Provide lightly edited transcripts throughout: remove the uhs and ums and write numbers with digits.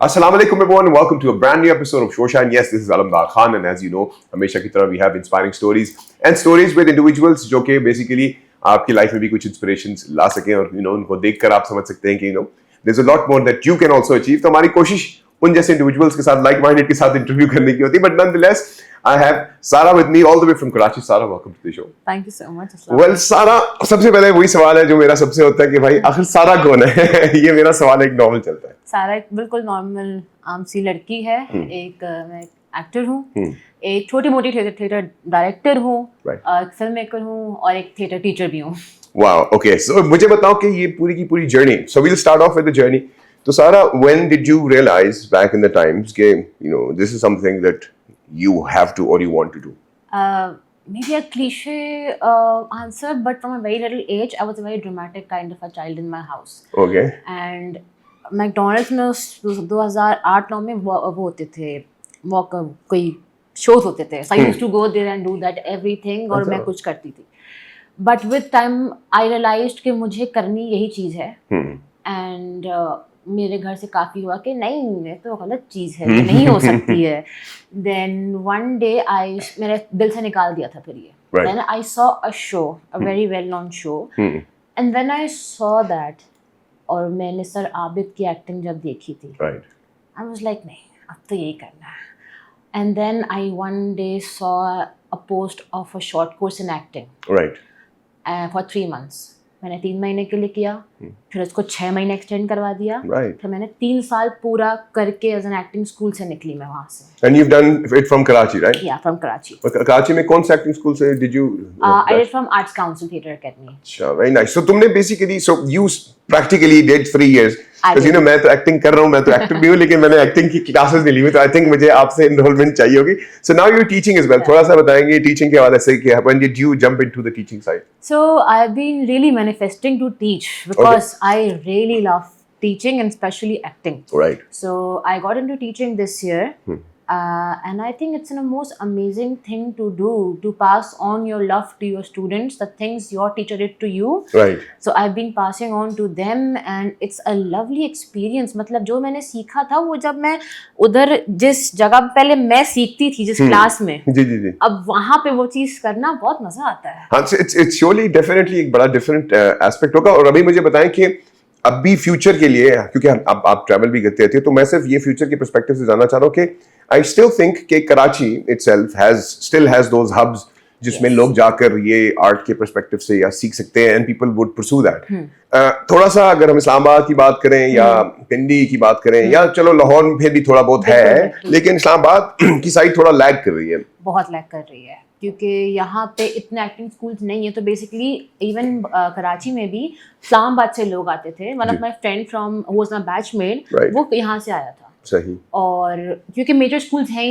Assalamu alaikum everyone and welcome to a brand new episode of Shoshan. Yes, this is Alamdar Khan and as you know, हमेशा की तरह we have inspiring stories and stories with individuals जो कि basically आपकी life में भी कुछ inspirations ला सकें और उनको देखकर आप समझ सकते हैं कि there's a lot more that you can also achieve. तो हमारी कोशिश उन जैसे individuals के साथ like minded के साथ interview करने की होती है, but nonetheless I have Sara with me all the way from Karachi. Sara, welcome to the show. Thank you so much. Well, Sara, सबसे पहले वही सवाल है जो मेरा सबसे होता है कि भाई आखिर सारा कौन है? ये मेरा सवाल एक नॉर्मल चलता है. सारा एक बिल्कुल नॉर्मल आम सी लड़की है. एक मैं एक्टर हूँ, एक छोटी मोटी थिएटर डायरेक्टर हूँ, एक फिल्म मेकर हूँ और एक थिएटर टीचर भी हूँ. Wow, okay. So मुझे बताओ कि ये पूरी की पूरी journey. So we'll start off with the journey. तो सारा, when did you realize back in the times कि this is something that you have to or you want to do? Maybe a cliche answer, but from a very little age, I was a very dramatic kind of a child in my house. Okay. And McDonald's में 2008-9 में वो होते थे, कोई shows होते थे. So I used to go there and do that everything और मैं कुछ करती थी. But with time, I realized कि मुझे करनी यही चीज़ है. And मेरे घर से काफ़ी हुआ कि नहीं, ये तो गलत चीज़ है, ये नहीं हो सकती है. Then one day मेरे दिल से निकाल दिया था फिर ये. Then I saw a show, a very well-known show, and when I saw that, और मैंने सर आबिद की एक्टिंग जब देखी थी, I was like नहीं, अब तो यही करना है. And then I one day saw a post of a short course in acting. For 3 months. मैंने 3 महीने के लिए किया, फिर उसको 6 महीने एक्सटेंड करवा दिया, फिर मैंने 3 साल पूरा करके एज एन एक्टिंग स्कूल से निकली मैं वहाँ से. And you've done it from Karachi, right? Yeah, from Karachi. Karachi में कौन से एक्टिंग स्कूल से did you? I did from Arts Council Theatre Academy. अच्छा, very nice. So तुमने basically, so you practically did 3 years. Because मैं तो acting कर रहा हूँ, मैं तो एक्टर भी हूँ, लेकिन मैंने एक्टिंग की क्लासेस नहीं ली हुई, तो आई थिंक मुझे आपसे एनरोलमेंट चाहिए होगी. So now you teaching as well. थोड़ा सा बताएंगे टीचिंग के हवाले से कि when did you jump into the teaching side? So I have been really manifesting to teach because I really love teaching and especially acting. Right. So I got into teaching this year. And I think it's a most amazing thing to do, to pass on your love to your students, the things your teacher did to you. Right. So I've been passing on to them and it's a lovely experience. मतलब जो मैंने सीखा था वो जब मैं उधर जिस जगह पहले मैं सीखती थी जिस क्लास में, जी, अब वहाँ पे वो चीज़ करना बहुत मजा आता है. हाँ, it's surely definitely एक बड़ा different aspect होगा. और अभी मुझे बताएं कि अब भी फ्यूचर के लिए, क्योंकि अब आप ट्रैवल भी करते रहते हैं, तो मैं सिर्फ ये फ्यूचर के पर्सपेक्टिव से जानना चाह रहा हूँ कि आई स्टिल थिंक कि Karachi itself still has those hubs जिसमें लोग जाकर ये आर्ट के पर्सपेक्टिव से या सीख सकते हैं and people would pursue that. थोड़ा सा अगर हम इस्लामाबाद की बात करें या पिंडी की बात करें या चलो लाहौर में फिर भी थोड़ा बहुत है, लेकिन इस्लामाबाद की साइड थोड़ा लैग कर रही है. बहुत लैग कर रही है क्योंकि यहाँ पे इतने एक्टिंग स्कूल्स नहीं है. तो बेसिकली इवन कराची में भी इस्लामाबाद से लोग आते थे. One of my friend from who was my batchmate, वो यहाँ से आया था. सही. और क्योंकि मेजर स्कूल्स हैं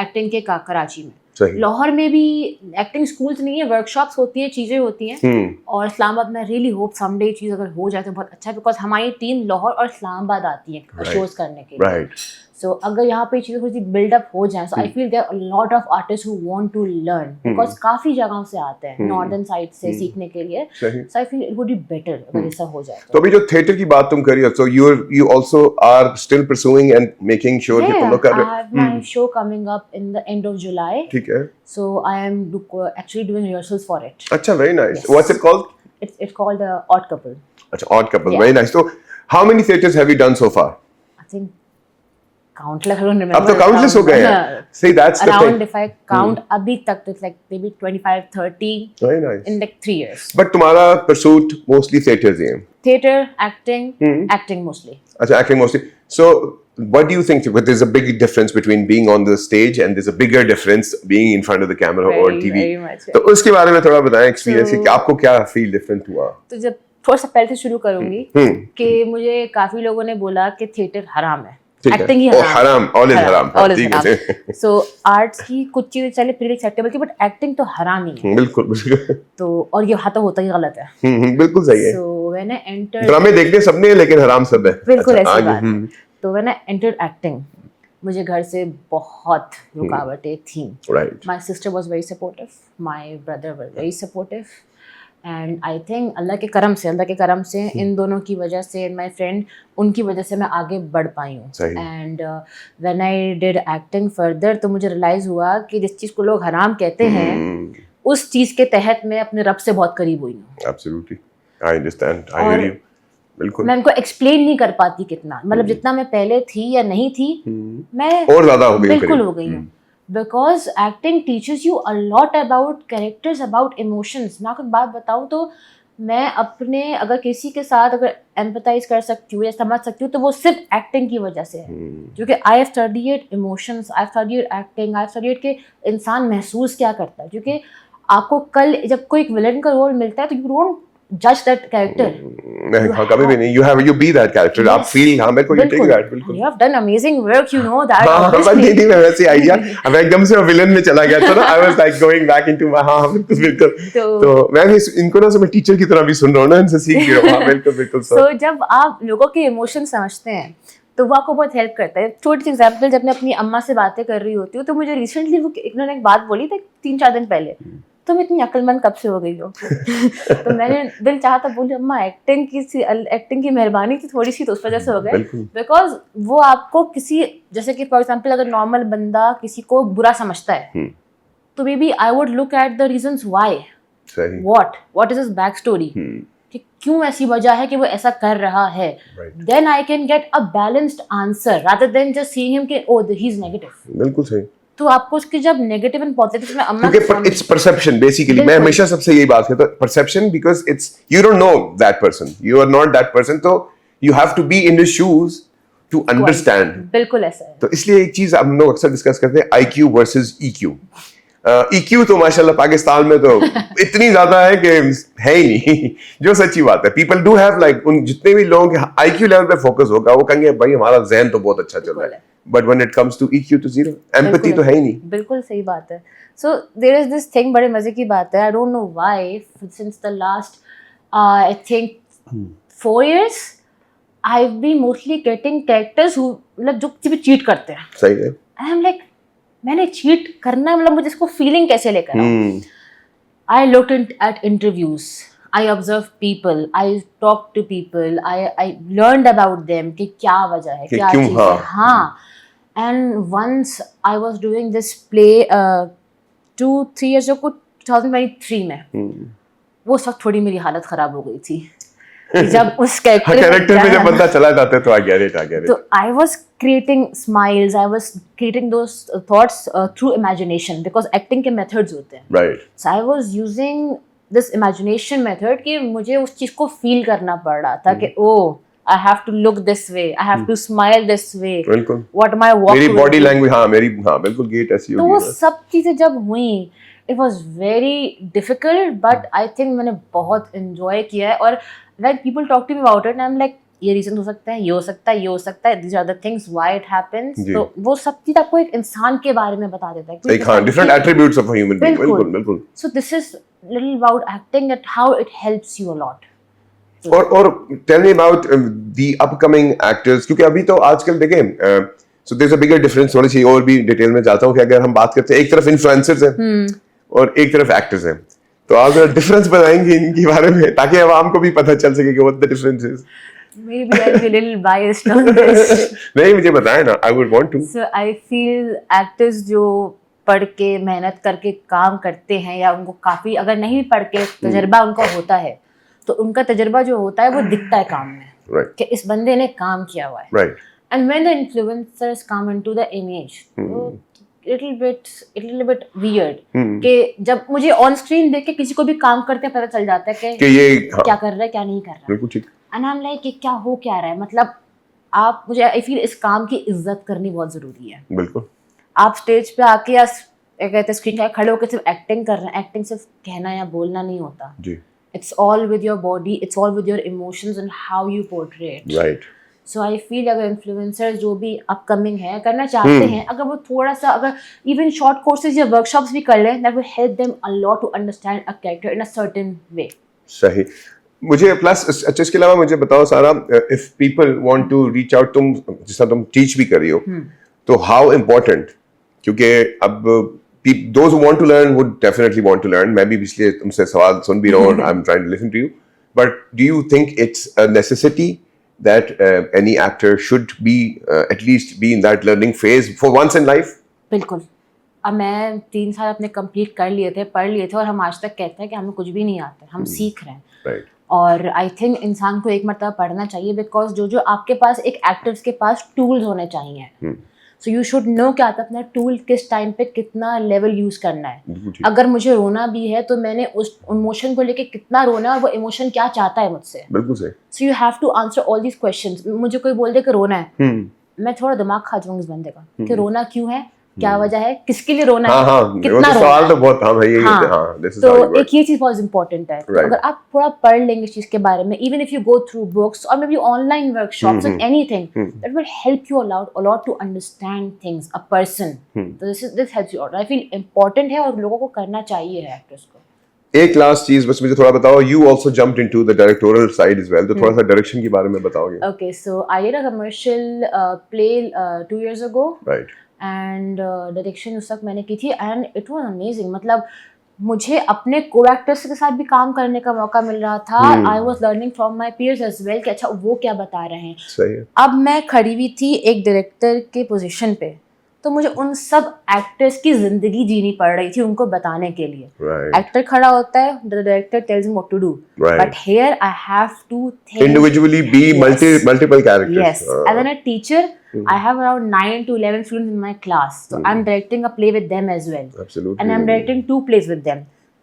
एक्टिंग के कराची में. सही. लाहौर में भी एक्टिंग स्कूल्स नहीं है, वर्कशॉप्स होती हैं, चीज़ें होती हैं. और इस्लामाबाद में रियली होप समडे चीज़ अगर हो जाए तो बहुत अच्छा है, बिकॉज हमारी टीम लाहौर और इस्लामाबाद आती है शोज करने के लिए. सो अगर यहाँ पे चीज़ें थोड़ी सी बिल्डअप हो जाए, so I feel there a lot of artist who want to learn, because काफ़ी जगहों से आते हैं नॉर्दर्न साइड से सीखने के लिए. So I feel it would be better अगर ऐसा हो जाए. तो अभी जो थिएटर की बात तुम कर रही हो, so you also are still pursuing and making sure कि तुम लोग कर रहे हो. I have my show coming up in the end of July. ठीक है. So I am actually doing rehearsals for it. अच्छा, very nice. What's it called? It's called Odd Couple. अच्छा, Odd Couple. Very nice. So how many theatres have you done so far? I think countless. I don't remember. अब तो countless हो गए हैं. See, that's the thing. Around, if I count, अभी तक तो it's like maybe 25, 30. Very nice. In like 3 years. But तुम्हारा pursuit mostly theatres ही है. Theatre, acting, acting mostly. अच्छा, acting mostly. So what do you think? But there's a big difference between being on the stage and there's a bigger difference being in front of the camera or TV. Very much. तो उसके बारे में थोड़ा बताएं experience कि आपको क्या feel different हुआ. तो जब थोड़ा सा पहले से शुरू करूंगी कि मुझे काफी लोगों ने बोला कि थिएटर हराम है, एक्टिंग ही हराम, ऑल इज हराम. सो आर्ट्स की कुछ चीजें चले फिर एक्सेप्टेबल थी, बट एक्टिंग तो हराम ही है. बिल्कुल. तो और ये तो होता ही गलत है. बिल्कुल सही है. सो व्हेन आई एंटर, ड्रामे देखने सबने, लेकिन हराम सब है. बिल्कुल ऐसी बात. तो व्हेन आई एंटर्ड एक्टिंग, मुझे घर से बहुत रुकावटें थी. Right. My sister was very supportive, my brother was very supportive, and I think Allah के करम से इन दोनों की वजह से एंड माई फ्रेंड उनकी वजह से मैं आगे बढ़ पाई हूँ. And when I did acting further तो मुझे रियलाइज़ हुआ कि जिस चीज़ को लोग हराम कहते हैं उस चीज़ के तहत मैं अपने रब से बहुत करीब हुई हूँ. Absolutely, I understand, I hear you. बिल्कुल, मैं उनको एक्सप्लेन नहीं कर पाती कितना, मतलब जितना मैं पहले थी या नहीं थी मैं और ज़्यादा हो गई, बिल्कुल हो गई हूँ. Because acting teachers you a lot about characters, about emotions. मैं आपको एक बात बताऊँ तो मैं अपने अगर किसी के साथ अगर एम्पथाइज कर सकती हूँ या समझ सकती हूँ तो वो सिर्फ एक्टिंग की वजह से है. क्योंकि I have studied emotions, I have studied acting, I have studied कि इंसान महसूस क्या करता है. क्योंकि आपको कल जब कोई एक विलन का रोल मिलता है तो यू डोंट जज दैट कैरेक्टर. नहीं, हाँ, कभी भी नहीं. you be that character. आप फील, हाँ, मेरे को you take that, बिल्कुल. You have done amazing work, you know that. हाँ, नहीं, मैं वैसे आइडिया अब एकदम से विलन में चला गया था ना. I was like going back into my, हाँ, बिल्कुल. तो मैं भी इनको ना मैं टीचर की तरह भी सुन रहा हूँ ना, इनसे सीख रहा हूँ. हाँ, बिल्कुल. So जब आप लोगों के इमोशन समझते हैं तो वो आपको बहुत हेल्प करता है. छोटी सी एग्जांपल, जब मैं अपनी अम्मा से बातें कर रही होती हूँ तो मुझे रिसेंटली वो इन्होंने एक बात बोली थी 3-4 दिन पहले, तुम इतनी अक्लमंद कब से हो गई हो? तो मैंने दिल चाहा था बोली अम्मा एक्टिंग की मेहरबानी थी थोड़ी सी तो उस वजह से हो गए. बिकॉज वो आपको किसी, जैसे कि फॉर एग्जांपल अगर नॉर्मल बंदा किसी को बुरा समझता है तो maybe I would look at the reasons why, what is his back story, कि क्यों ऐसी वजह है कि वो ऐसा कर रहा है. Then I can get a balanced answer rather than just seeing him कि ओह ही इज नेगेटिव. बिल्कुल सही. तो आपको उसकी जब नेगेटिव एंड पॉजिटिव में अम्मा क्योंकि इट्स परसेप्शन बेसिकली. मैं हमेशा सबसे यही बात कहता हूं, perception, because it's you don't know that person, you are not that person, तो you have to be in his shoes to understand. बिल्कुल ऐसा है. तो इसलिए एक चीज हम लोग अक्सर डिस्कस करते हैं, IQ वर्सेस EQ. EQ तो माशाल्लाह पाकिस्तान में तो इतनी ज्यादा है कि है ही नहीं. जो सच्ची बात है, पीपल डू हैव लाइक उन जितने भी लोगों के IQ लेवल पे फोकस होगा वो कहेंगे भाई हमारा ज़हन तो बहुत अच्छा चल रहा है. But when it comes to EQ तो जीरो. एम्पैथी तो है ही नहीं. बिल्कुल सही बात है. So there is this thing, बड़े मजे की बात है. I don't know why since the last I think 4 years I have been mostly getting characters who मतलब जो भी चीट करते हैं. सही है. आई एम लाइक मैंने चीट करना है, मतलब मुझे इसको फीलिंग कैसे लेकर आऊं. I looked at interviews, I observed people, I talked to people, I learned about them कि क्या वजह है, क्या चीज़ है. हाँ. And once I was doing this play 2-3 years ago 2023 में. वो उस वक्त थोड़ी मेरी हालत खराब हो गई थी जब उस कैरेक्टर में जब बंदा चला जाता है तो I get it. तो I was creating smiles, I was creating those thoughts through imagination because acting के methods होते हैं. Right. So I was using this imagination method कि मुझे उस चीज को फील करना पड़ रहा था कि ओह I have to look this way, I have to smile this way. बिल्कुल. What my walk मेरी बॉडी लैंग्वेज, हाँ मेरी, हाँ बिल्कुल गेट ऐसी होगी. तो वो सब चीजें जब हुई it was very difficult but I think मैंने बहुत enjoy किया है. और when people talk to me about it I'm like ये रीजन हो सकता है, ये हो सकता है, ये हो सकता है, these are the things why it happens. तो वो सब चीज आपको एक इंसान के बारे में बता देता है. एक हाँ different attributes of a human being. बिल्कुल. So this is little about acting, that how it helps you a lot. और tell me about the upcoming actors, क्योंकि अभी तो आजकल देखें so there's a bigger difference. थोड़ी सी और भी डिटेल में जाता हूँ कि अगर हम बात करते हैं, एक तरफ इन्फ्लुएंसर्स हैं और एक तरफ एक्टर्स हैं, तो आप जरा डिफरेंस बताएंगे इनके बारे में ताकि आवाम को भी पता चल सके कि what the difference is. Maybe I'll be a little biased on this. नहीं, मुझे बताएं ना, I would want to. So I feel actors जो पढ़ के मेहनत करके काम करते हैं या उनको काफी, अगर नहीं पढ़ के तजर्बा उनका होता है तो उनका तजर्बा जो होता है वो दिखता है काम में. Right. कि इस बंदे ने काम किया हुआ है. Right. And when the influencers come into the image, little bit weird. कि जब मुझे ऑन स्क्रीन देख के किसी को भी काम करते पता चल जाता है कि ये क्या कर रहा है, क्या नहीं कर रहा है. बिल्कुल ठीक. And I'm like कि क्या हो क्या रहा है, मतलब आप, मुझे आई फील इस काम की इज्जत करनी बहुत जरूरी है. बिल्कुल. आप स्टेज पे आके या कहते स्क्रीन पे खड़े होकर सिर्फ एक्टिंग कर रहे हैं. एक्टिंग सिर्फ कहना या बोलना नहीं होता. जी. It's all with your body, it's all with your emotions and how you portray it. Right. So I feel अगर इन्फ्लुएंसर्स जो भी अपकमिंग है करना चाहते हैं, अगर वो थोड़ा सा अगर इवन शॉर्ट कोर्सेज या वर्कशॉप्स भी कर लें, that will help them a lot to understand a character in a certain way. सही. मुझे प्लस अच्छा इसके अलावा मुझे बताओ सारा, if people want to reach out, तुम जिस तरह तुम टीच भी कर रही हो, तो हाउ इम्पोर्टेंट, क्योंकि अब those who want to learn would definitely want to learn. मैं भी इसलिए तुमसे सवाल सुन भी रहा हूँ. I'm trying to listen to you. But do you think it's a necessity that any actor should be at least be in that learning phase for once in life? बिल्कुल. अब मैं 3 साल अपने कंप्लीट कर लिए थे, पढ़ लिए थे और हम आज तक कहते हैं कि हमें कुछ भी नहीं आता, हम सीख रहे हैं. Right. और आई थिंक इंसान को एक मरतबा पढ़ना चाहिए बिकॉज जो आपके पास एक एक्टर्स के पास टूल्स होने चाहिए. सो यू शुड नो क्या आता है अपना टूल किस टाइम पे कितना लेवल यूज करना है. अगर मुझे रोना भी है तो मैंने उस इमोशन को लेके कितना रोना है और वो इमोशन क्या चाहता है मुझसे. बिल्कुल सही. So you have to answer all these questions. मुझे कोई बोल दे कि रोना है, मैं थोड़ा दिमाग खा जाऊंगी इस बंदे का कि रोना क्यों है, क्या वजह है, किसके लिए रोना है, कितना रोना है. तो बहुत तो एक ये चीज बहुत इंपॉर्टेंट है. तो अगर आप थोड़ा पढ़ लेंगे इस चीज के बारे में, even if you go through books और maybe online workshops and anything, that will help you a lot to understand things, a person. तो this helps you out. I feel important है और लोगों को करना चाहिए है एक्टर्स को. एक लास्ट चीज बस मुझे थोड़ा बताओ. You also jumped into the directorial side as well. तो थोड़ा सा डायरेक्शन के बारे में बताओगे? Okay, so I did a commercial play 2 years ago. Right. And direction उस वक्त मैंने की थी एंड इट वाज अमेजिंग. मतलब मुझे अपने को एक्टर्स के साथ भी काम करने का मौका मिल रहा था. I was learning from my peers as well कि अच्छा वो क्या बता रहे हैं. सही है. अब मैं खड़ी हुई थी एक डायरेक्टर के पोजीशन पे, तो मुझे उन सब एक्टर्स की जिंदगी जीनी पड़ रही थी उनको बताने के लिए. एक्टर खड़ा होता है, the director tells him what to do, but here I have to think individually, be multiple characters. Yes. As a teacher, I have around 9 to 11 students in my class, so I'm directing a play with them as well. Absolutely. And I'm directing 2 plays with them.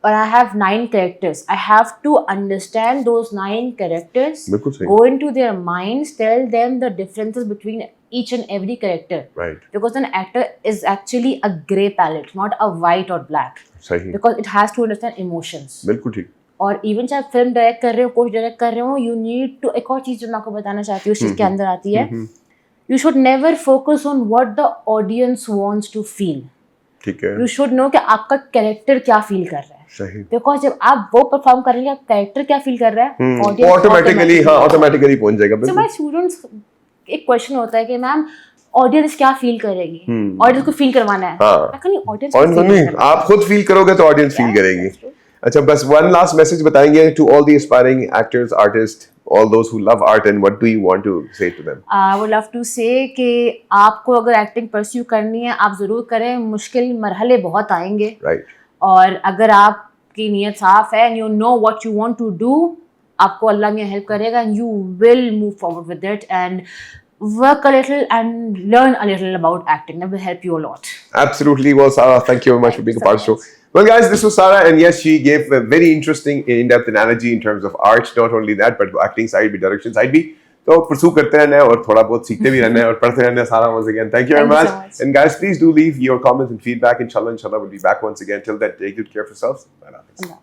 But I have 9 characters. I have to understand those 9 characters, go into their minds, tell them the differences between each and every character. Right. Because an actor is actually a grey palette, not a white or black. सही. Because it has to understand emotions. बिल्कुल ठीक. और even चाहे film direct कर रहे हो, coach direct कर रहे हो, यू नीड टू. एक और चीज़ जो मैं आपको बताना चाहती हूँ उस चीज़ के अंदर आती है, you should never focus on what the audience wants to feel. ठीक है. You should know कि आपका कैरेक्टर क्या फील कर रहा है. सही. Because जब आप वो परफॉर्म करेंगे, आप कैरेक्टर क्या फील कर रहा है, ऑटोमेटिकली पहुंच जाएगा. So my students, एक क्वेश्चन होता है कि मैम ऑडियंस क्या फील करेगी, ऑडियंस को फील करवाना है. ऑडियंस आप खुद फील करोगे तो ऑडियंस फील करेगी. अच्छा, बस वन लास्ट मैसेज बताएंगे to all the aspiring actors, artist, all those who love art, and what do you want to say to them? I would love to say कि आपको अगर acting pursue करनी है आप ज़रूर करें. मुश्किल मरहले बहुत आएंगे. Right. और अगर आपकी नीयत साफ है and you know what you want to do, आपको अल्लाह में हेल्प करेगा and you will move forward with it and work a little and learn a little about acting. That will help you a lot. Absolutely. Well, Sarah, thank you very much for being a part of the show. Well, guys, this was Sarah, and yes, she gave a very interesting, in-depth analogy in terms of art. Not only that, but acting side भी, direction side भी. तो pursue करते रहना है और थोड़ा बहुत सीखते भी रहना है और पढ़ते रहना है. Sarah, once again, thank you very much. So much. And guys, please do leave your comments and feedback. Inshallah, we'll be back once again. Till then, take good care of yourselves. Bye now.